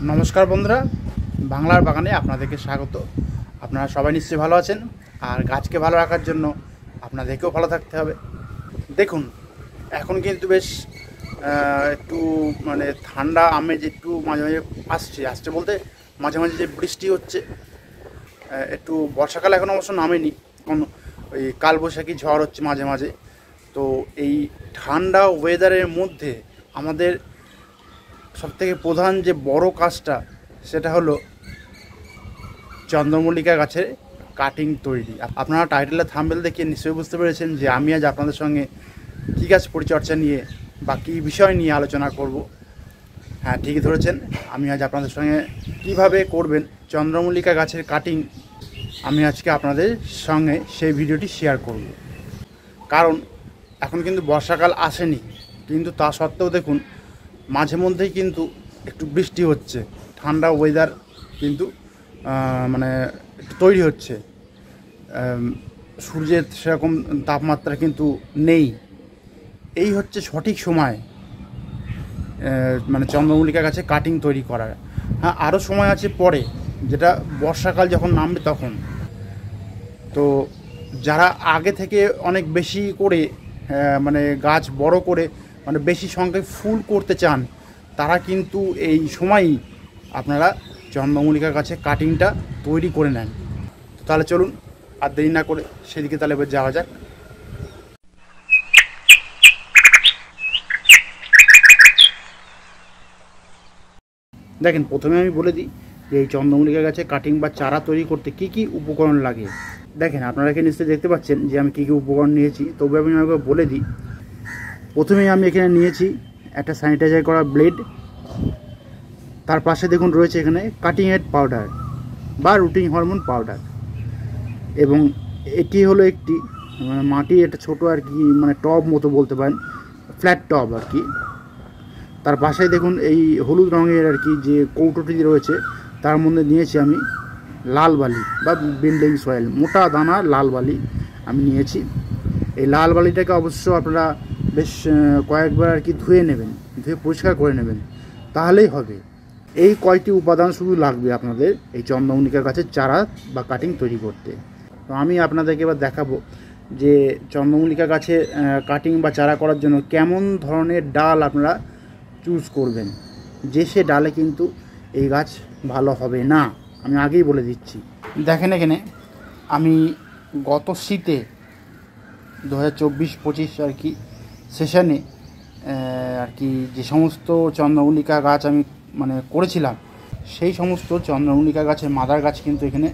নমস্কার বন্ধুরা, বাংলার বাগানে আপনাদেরকে স্বাগত। আপনারা সবাই নিশ্চয়ই ভালো আছেন, আর গাছকে ভালো রাখার জন্য আপনাদেরকেও ভালো থাকতে হবে। দেখুন, এখন কিন্তু বেশ একটু ঠান্ডা আমেজ একটু মাঝে মাঝে আসছে বলতে মাঝে মাঝে যে বৃষ্টি হচ্ছে, একটু বর্ষাকাল এখন অবশ্য নামেনি, ওই কালবৈশাখী ঝড় হচ্ছে মাঝে মাঝে। তো এই ঠান্ডা ওয়েদারের মধ্যে আমাদের সবথেকে প্রধান যে বড় কাজটা সেটা হলো চন্দ্রমল্লিকা গাছের কাটিং তৈরি। আপনারা টাইটেলের থাম্বনেল দেখে নিশ্চয়ই বুঝতে পেরেছেন যে আমি আজ আপনাদের সঙ্গে কী গাছ পরিচর্যা নিয়ে বা কী বিষয় নিয়ে আলোচনা করব। হ্যাঁ, ঠিকই ধরেছেন, আমি আজ আপনাদের সঙ্গে কীভাবে করবেন চন্দ্রমল্লিকা গাছের কাটিং আমি আজকে আপনাদের সঙ্গে সেই ভিডিওটি শেয়ার করব। কারণ এখন কিন্তু বর্ষাকাল আসেনি, কিন্তু তা সত্ত্বেও দেখুন মাঝে মধ্যেই কিন্তু একটু বৃষ্টি হচ্ছে, ঠান্ডা ওয়েদার কিন্তু একটু তৈরি হচ্ছে। সূর্যের সেরকম তাপমাত্রা কিন্তু নেই। এই হচ্ছে সঠিক সময় চন্দ্রমল্লিকা গাছে কাটিং তৈরি করার। হ্যাঁ, আরও সময় আছে পরে, যেটা বর্ষাকাল যখন নামবে তখন। তো যারা আগে থেকে অনেক বেশি করে গাছ বড় করে বেশি সংখ্যায় ফুল করতে চান, তারা কিন্তু এই সময়ই আপনারা চন্দ্রমল্লিকা গাছে কাটিংটা তৈরি করে নেন। তো তাহলে চলুন আর দেরি না করে সেদিকে তাহলে এবার যাওয়া যাক। দেখেন, প্রথমে আমি বলে দিই যে এই চন্দ্রমল্লিকা গাছে কাটিং বা চারা তৈরি করতে কি কি উপকরণ লাগে। দেখেন, আপনারা এখানে নিশ্চয়ই দেখতে পাচ্ছেন যে আমি কী কী উপকরণ নিয়েছি, তবে আমি আমাকে বলে দিই। প্রথমেই আমি এখানে নিয়েছি একটা স্যানিটাইজার করা ব্লেড, তার পাশে দেখুন রয়েছে এখানে কাটিং হেড পাউডার বা রুটিং হরমোন পাউডার, এবং এটি হলো একটি মাটির একটা ছোটো আর কি টব মতো বলতে পারেন, ফ্ল্যাট টব আর কি। তার পাশে দেখুন এই হলুদ রঙের আর কি যে কৌটোটি রয়েছে, তার মধ্যে নিয়েছি আমি লাল বালি বা বিল্ডিং সয়েল, মোটা দানা লাল বালি আমি নিয়েছি। এই লাল বালিটাকে অবশ্য আপনারা বেশ কয়েকবার আর কি ধুয়ে নেবেন, ধুয়ে পরিষ্কার করে নেবেন, তাহলেই হবে। এই কয়টি উপাদান শুধু লাগবে আপনাদের এই চন্দ্রমল্লিকা গাছের চারা বা কাটিং তৈরি করতে। তো আমি আপনাদেরকে এবার দেখাবো যে চন্দ্রমল্লিকা গাছে কাটিং বা চারা করার জন্য কেমন ধরনের ডাল আপনারা চুজ করবেন, যে সে ডালে কিন্তু এই গাছ ভালো হবে না, আমি আগেই বলে দিচ্ছি। দেখেন, এখানে আমি গত শীতে 2024-25 আর কি সেশনে আর কি যে সমস্ত চন্দ্রমল্লিকা গাছ আমি করেছিলাম, সেই সমস্ত চন্দ্রমল্লিকা গাছের মাদার গাছ কিন্তু এখানে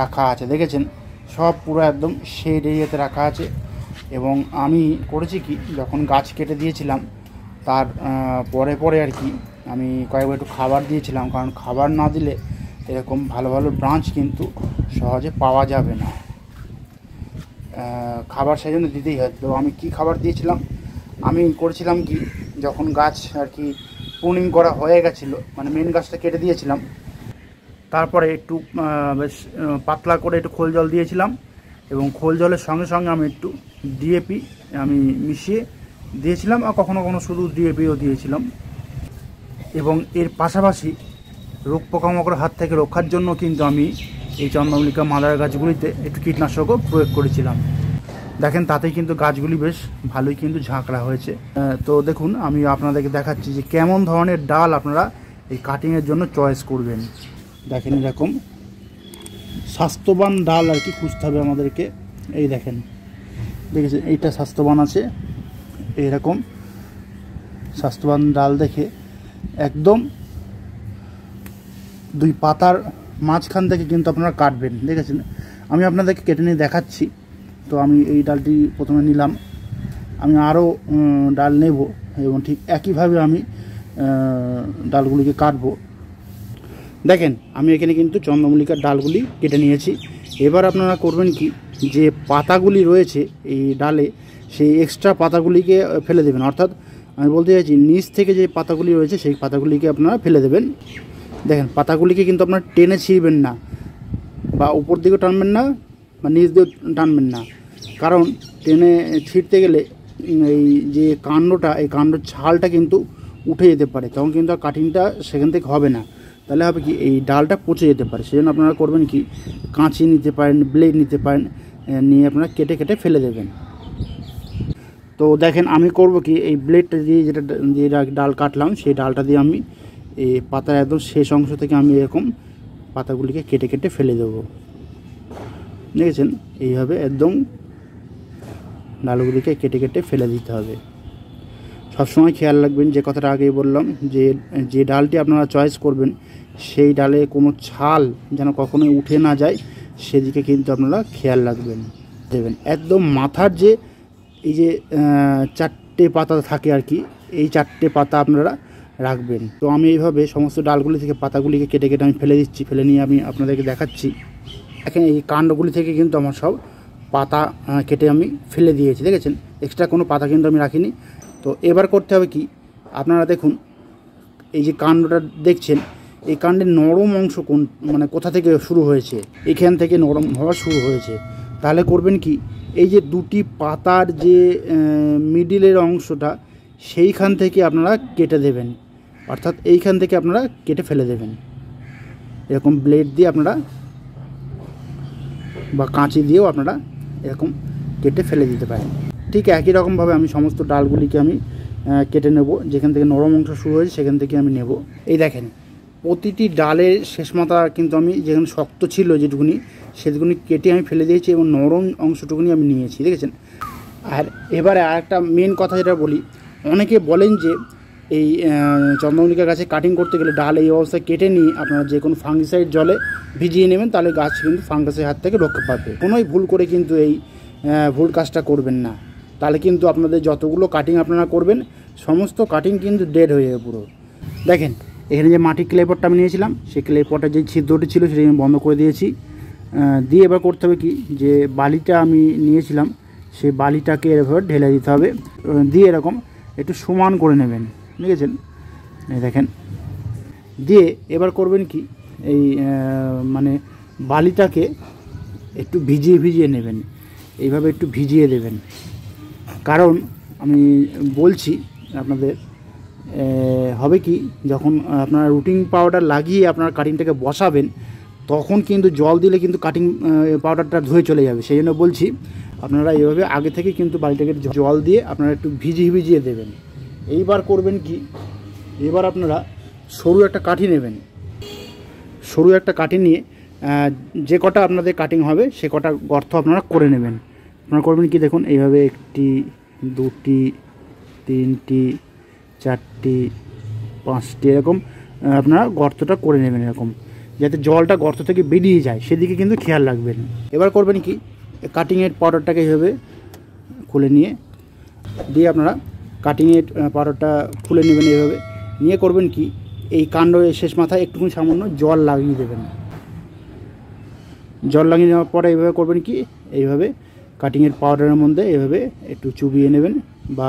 রাখা আছে। দেখেছেন, সব পুরো একদম শেড এরিয়াতে রাখা আছে। এবং আমি করেছি কি, যখন গাছ কেটে দিয়েছিলাম তার পরে আর কি আমি কয়েকবার একটু খাবার দিয়েছিলাম, কারণ খাবার না দিলে এরকম ভালো ভালো ব্রাঞ্চ কিন্তু সহজে পাওয়া যাবে না। খাবার সেই জন্য দিতেই হয়। তো আমি কি খাবার দিয়েছিলাম, আমি করেছিলাম কি, যখন গাছ আর কি প্রুনিং করা হয়ে গেছিলো, মেন গাছটা কেটে দিয়েছিলাম, তারপরে একটু বেশ পাতলা করে একটু খোল জল দিয়েছিলাম, এবং খোল জলের সঙ্গে সঙ্গে আমি একটু ডিএপি আমি মিশিয়ে দিয়েছিলাম, আর কখনো কখনো শুধু ডিএপিও দিয়েছিলাম। এবং এর পাশাপাশি রোগ পোকামাকড়ের হাত থেকে রক্ষার জন্য কিন্তু আমি এই চন্দ্রমল্লিকা মাদার গাছগুলিতে একটু কীটনাশকও প্রয়োগ করেছিলাম। দেখেন, তাতেই কিন্তু গাছগুলি বেশ ভালোই কিন্তু ঝাঁকড়া হয়েছে। তো দেখুন, আমি আপনাদেরকে দেখাচ্ছি যে কেমন ধরনের ডাল আপনারা এই কাটিংয়ের জন্য চয়েস করবেন। দেখেন, এরকম স্বাস্থ্যবান ডাল আর কি খুঁজতে হবে আমাদেরকে। এই দেখেন, দেখেছেন এইটা স্বাস্থ্যবান আছে, এইরকম স্বাস্থ্যবান ডাল দেখে একদম দুই পাতার মাঝখান থেকে কিন্তু আপনারা কাটবেন। দেখেছেন, আমি আপনাদেরকে কেটে নিয়ে দেখাচ্ছি। তো আমি এই ডালটি প্রথমে নিলাম, আমি আরও ডাল নেব এবং ঠিক একইভাবে আমি ডালগুলিকে কাটবো। দেখেন, আমি এখানে কিন্তু চন্দ্রমল্লিকার ডালগুলি কেটে নিয়েছি। এবার আপনারা করবেন কি, যে পাতাগুলি রয়েছে এই ডালে, সেই এক্সট্রা পাতাগুলিকে ফেলে দেবেন। অর্থাৎ আমি বলতে চাইছি, নিচ থেকে যে পাতাগুলি রয়েছে সেই পাতাগুলিকে আপনারা ফেলে দেবেন। দেখেন, পাতাগুলিকে কিন্তু আপনারা টেনে ছিঁড়বেন না, বা উপর দিকেও টানবেন না, বা নিচ দিয়েও টানবেন না, কারণ টেনে ছিঁড়তে গেলে এই যে কাণ্ডটা, এই কাণ্ডর ছালটা কিন্তু উঠে যেতে পারে, তখন কিন্তু আর কাটিংটা সেখান থেকে হবে না। তাহলে হবে কি এই ডালটা পচে যেতে পারে। সেজন্য আপনারা করবেন কি, কাঁচি নিতে পারেন, ব্লেড নিতে পারেন, নিয়ে আপনারা কেটে কেটে ফেলে দেবেন। তো দেখেন আমি করব কি, এই ব্লেডটা দিয়ে যে ডাল কাটলাম সেই ডালটা দিয়ে আমি এই পাতার একদম শেষ অংশ থেকে আমি এরকম পাতাগুলিকে কেটে কেটে ফেলে দেবো। দেখেছেন, এইভাবে একদম ডালগুলিকে কেটে কেটে ফেলে দিতে হবে। সবসময় খেয়াল রাখবেন যে কথাটা আগেই বললাম, যে ডালটি আপনারা চয়েস করবেন সেই ডালে কোনো ছাল যেন কখনোই উঠে না যায়, সেদিকে কিন্তু আপনারা খেয়াল রাখবেন দেবেন। একদম মাথার যে এই যে 4টে পাতা থাকে আর কি, এই 4টে পাতা আপনারা রাখবেন। তো আমি এইভাবে সমস্ত ডালগুলি থেকে পাতাগুলিকে কেটে কেটে আমি ফেলে দিচ্ছি। ফেলে নিয়ে আমি আপনাদেরকে দেখাচ্ছি। দেখেন এই কাণ্ডগুলি থেকে কিন্তু আমার সব পাতা কেটে আমি ফেলে দিয়েছি। দেখেছেন, এক্সট্রা কোনো পাতা কিন্তু আমি রাখিনি। তো এবার করতে হবে কি, আপনারা দেখুন এই যে কাণ্ডটা দেখছেন, এই কাণ্ডের নরম অংশ মানে কোথা থেকে শুরু হয়েছে, এখান থেকে নরম হওয়া শুরু হয়েছে। তাহলে করবেন কি, এই যে 2টি পাতার যে মিডিলের অংশটা, সেইখান থেকে আপনারা কেটে দেবেন, অর্থাৎ এইখান থেকে আপনারা কেটে ফেলে দেবেন। এরকম ব্লেড দিয়ে আপনারা বা কাঁচি দিয়েও আপনারা এরকম কেটে ফেলে দিতে পারেন। ঠিক একই রকমভাবে আমি সমস্ত ডালগুলিকে আমি কেটে নেব। যেখান থেকে নরম অংশ শুরু হয়েছে সেখান থেকে আমি নেব। এই দেখেন, প্রতিটি ডালের শেষ মাথা কিন্তু আমি যেখানে শক্ত ছিল যেটুকুনি, সেটুকুনি কেটে আমি ফেলে দিয়েছি এবং নরম অংশটুকুনি আমি নিয়েছি। দেখেছেন। আর এবারে আরেকটা মেন কথা যেটা বলি, অনেকে বলেন যে এই চন্দ্রমল্লিকা গাছে কাটিং করতে গেলে ডাল এই অবস্থায় কেটে নিয়ে আপনারা যে কোনো ফাঙ্গিসাইড জলে ভিজিয়ে নেবেন, তাহলে গাছ কিন্তু ফাঙ্গাসের হাত থেকে রক্ষা পাবে। কোনোই ভুল করে কিন্তু এই ভুল কাজটা করবেন না। তাহলে কিন্তু আপনাদের যতগুলো কাটিং আপনারা করবেন, সমস্ত কাটিং কিন্তু ডেড হয়ে যাবে পুরো। দেখেন এখানে যে মাটির ক্লে পটটা আমি নিয়েছিলাম, সেই ক্লে পটের যে ছিদ্রটি ছিল সেটা আমি বন্ধ করে দিয়েছি। দিয়ে এবার করতে হবে কি, যে বালিটা আমি নিয়েছিলাম সেই বালিটাকে এভাবে ঢেলে দিতে হবে। দিয়ে এরকম একটু সমান করে নেবেন। দেখেছেন, এই দেখেন। দিয়ে এবার করবেন কি, এই মানে বালিটাকে একটু ভিজিয়ে ভিজিয়ে নেবেন, এইভাবে একটু ভিজিয়ে দেবেন। কারণ আমি বলছি আপনাদের, হবে কি, যখন আপনারা রুটিং পাউডার লাগিয়ে আপনার কাটিংটাকে বসাবেন, তখন কিন্তু জল দিলে কিন্তু কাটিং পাউডারটা ধুয়ে চলে যাবে। সেই জন্য বলছি আপনারা এইভাবে আগে থেকে কিন্তু বালিটাকে জল দিয়ে আপনারা একটু ভিজিয়ে ভিজিয়ে দেবেন। এইবার করবেন কি, এবার আপনারা সরু একটা কাঠি নেবেন। সরু একটা কাঠি নিয়ে যে কটা আপনাদের কাটিং হবে সে কটা গর্ত আপনারা করে নেবেন। আপনারা করবেন কি, দেখুন এইভাবে 1টি 2টি 3টি 4টি 5টি এরকম আপনারা গর্তটা করে নেবেন, এরকম যাতে জলটা গর্ত থেকে বেরিয়ে যায় সেদিকে কিন্তু খেয়াল রাখবেন। এবার করবেন কি, কাটিংয়ের পাউডারটাকে এইভাবে খুলে দিয়ে আপনারা কাটিংয়ের পাউডারটা খুলে নেবেন। এইভাবে নিয়ে করবেন কি, এই কাণ্ডের শেষ মাথায় একটুখানি সামান্য জল লাগিয়ে দেবেন। জল লাগিয়ে নেওয়ার পরে এইভাবে করবেন কি, এইভাবে কাটিংয়ের পাউডারের মধ্যে এইভাবে একটু চুবিয়ে নেবেন বা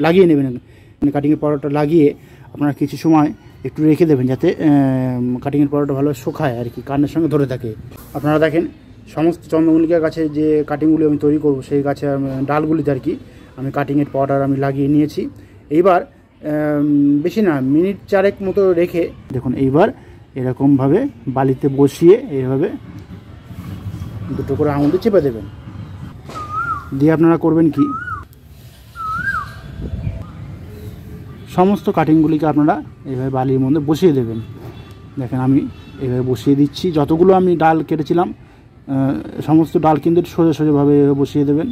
লাগিয়ে নেবেন। কাটিংয়ের পাউডারটা লাগিয়ে আপনারা কিছু সময় একটু রেখে দেবেন, যাতে কাটিংয়ের পাউডারটা ভালো শুকায় আর কি, কান্ডের সঙ্গে ধরে থাকে। আপনারা দেখেন সমস্ত চন্দ্রমল্লিকা গাছে যে কাটিংগুলি আমি তৈরি করব, সেই গাছে ডালগুলিতে আর কি আমি কাটিংয়ের পাউডার আমি লাগিয়ে নিয়েছি। এইবার বেশি না, মিনিট 4 মতো রেখে দেখুন, এইবার এরকমভাবে বালিতে বসিয়ে এইভাবে দুটো করে আঙুল দিয়ে চেপে দেবেন। দিয়ে আপনারা করবেন কি, সমস্ত কাটিংগুলিকে আপনারা এইভাবে বালির মধ্যে বসিয়ে দেবেন। দেখেন আমি এইভাবে বসিয়ে দিচ্ছি। যতগুলো আমি ডাল কেটেছিলাম সমস্ত ডাল কিন্তু সোজা সোজাভাবে বসিয়ে দেবেন।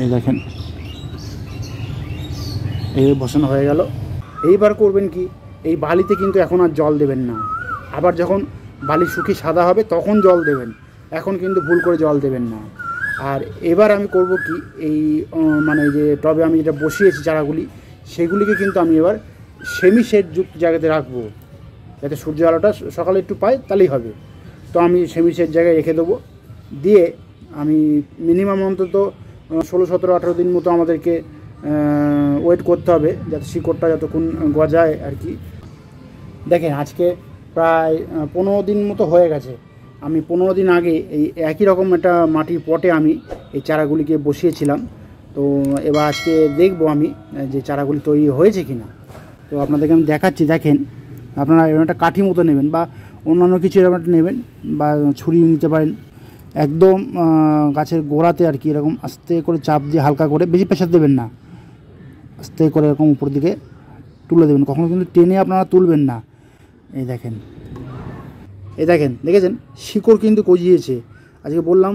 এই দেখেন, এই বসানো হয়ে গেল। এইবার করবেন কি, এই বালিতে কিন্তু এখন আর জল দেবেন না। আবার যখন বালি শুকিয়ে সাদা হবে তখন জল দেবেন, এখন কিন্তু ভুল করে জল দেবেন না। আর এবার আমি করব কি, এই মানে যে টবে আমি যেটা বসিয়েছি চারাগুলি, সেগুলিকে কিন্তু আমি এবার সেমি শেড যুক্ত জায়গাতে রাখবো, যাতে সূর্য আলোটা সকালে একটু পাই, তাহলেই হবে। তো আমি সেমি শেড জায়গায় রেখে দেবো। দিয়ে আমি মিনিমাম অন্তত 16, 17, 18 দিন মতো আমাদেরকে ওয়েট করতে হবে, যাতে শিকড়টা যতক্ষণ গজায় আর কি। দেখেন আজকে প্রায় 15 দিন মতো হয়ে গেছে। আমি 15 দিন আগে এই একই রকম একটা মাটির পটে আমি এই চারাগুলিকে বসিয়েছিলাম। তো এবার আজকে দেখব আমি যে চারাগুলি তৈরি হয়েছে কি না। তো আপনাদেরকে আমি দেখাচ্ছি। দেখেন আপনারা এরকম একটা কাঠি মতো নেবেন বা অন্যান্য কিছু এরকম একটা নেবেন বা ছুরি নিতে পারেন। একদম গাছের গোড়াতে আর কি এরকম আস্তে করে চাপ দিয়ে হালকা করে, বেশি প্রেশার দেবেন না, আস্তে করে এরকম উপর দিকে তুলে দেবেন। কখনো কিন্তু টেনে আপনারা তুলবেন না। এই দেখেন, দেখেছেন শিকড় কিন্তু গজিয়েছে। আজকে বললাম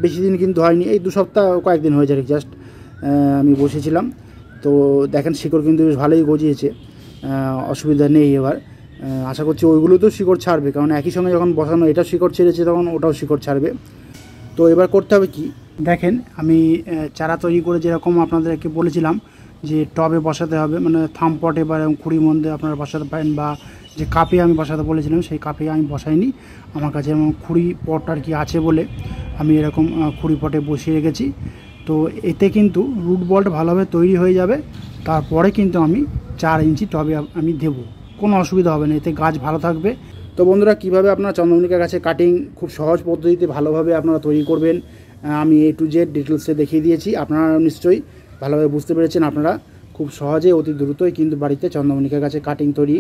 বেশি দিন কিন্তু হয়নি, এই 2 সপ্তাহ কয়েকদিন হয়ে যায় জাস্ট আমি বসেছিলাম। তো দেখেন শিকড় কিন্তু বেশ ভালোই গজিয়েছে, অসুবিধা নেই। এবার আশা করছি ওইগুলোতেও শিকড় ছাড়বে, কারণ একই সঙ্গে যখন বসানো এটা শিকড় ছেড়েছে তখন ওটাও শিকড় ছাড়বে। তো এবার করতে হবে কি, দেখেন আমি চারা তৈরি করে যেরকম আপনাদেরকে বলেছিলাম যে টবে বসাতে হবে, মানে থাম পটে বা এরকম কুড়ির মধ্যে আপনারা বসাতে পারেন, বা যে কাপে আমি বসাতে বলেছিলাম সেই কাপে আমি বসাইনি। আমার কাছে এরকম কুড়ি পট আর কি আছে বলে আমি এরকম কুড়ি পটে বসিয়ে রেখেছি। তো এতে কিন্তু রুট বলটা ভালোভাবে তৈরি হয়ে যাবে। তারপরে কিন্তু আমি 4 ইঞ্চি টবে আমি দেবো, কোনো অসুবিধা হবে না, এতে গাছ ভালো থাকবে। তো বন্ধুরা, কীভাবে আপনারা চন্দ্রমল্লিকা গাছের কাটিং খুব সহজ পদ্ধতিতে ভালোভাবে আপনারা তৈরি করবেন আমি A to Z ডিটেলসে দেখিয়ে দিয়েছি। আপনারা নিশ্চয়ই ভালোভাবে বুঝতে পেরেছেন। আপনারা খুব সহজে অতি দ্রুতই কিন্তু বাড়িতে চন্দ্রমল্লিকা গাছের কাটিং তৈরি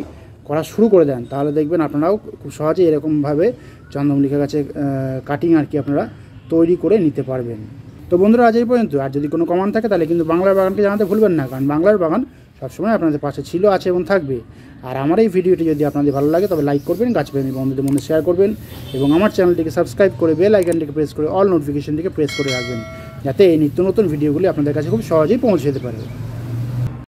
করা শুরু করে দেন, তাহলে দেখবেন আপনারাও খুব সহজে এরকমভাবে চন্দ্রমল্লিকা গাছের কাটিং আর কি আপনারা তৈরি করে নিতে পারবেন। তো বন্ধুরা, আজ এই পর্যন্ত। আর যদি কোনো কমেন্ট থাকে তাহলে কিন্তু বাংলার বাগানকে জানাতে ভুলবেন না, কারণ বাংলার বাগান সবসময় আপনাদের পাশে ছিল, আছে এবং থাকবে। আর আমার এই ভিডিওটি যদি আপনাদের ভালো লাগে তবে লাইক করবেন, গাছপ্রেমী বন্ধুদের মধ্যে শেয়ার করবেন এবং আমার চ্যানেলটিকে সাবস্ক্রাইব করে বেল আইকনটিকে প্রেস করে অল নোটিফিকেশনটিকে প্রেস করে রাখবেন, যাতে এই নিত্য নতুন ভিডিওগুলি আপনাদের কাছে খুব সহজেই পৌঁছে যেতে পারে।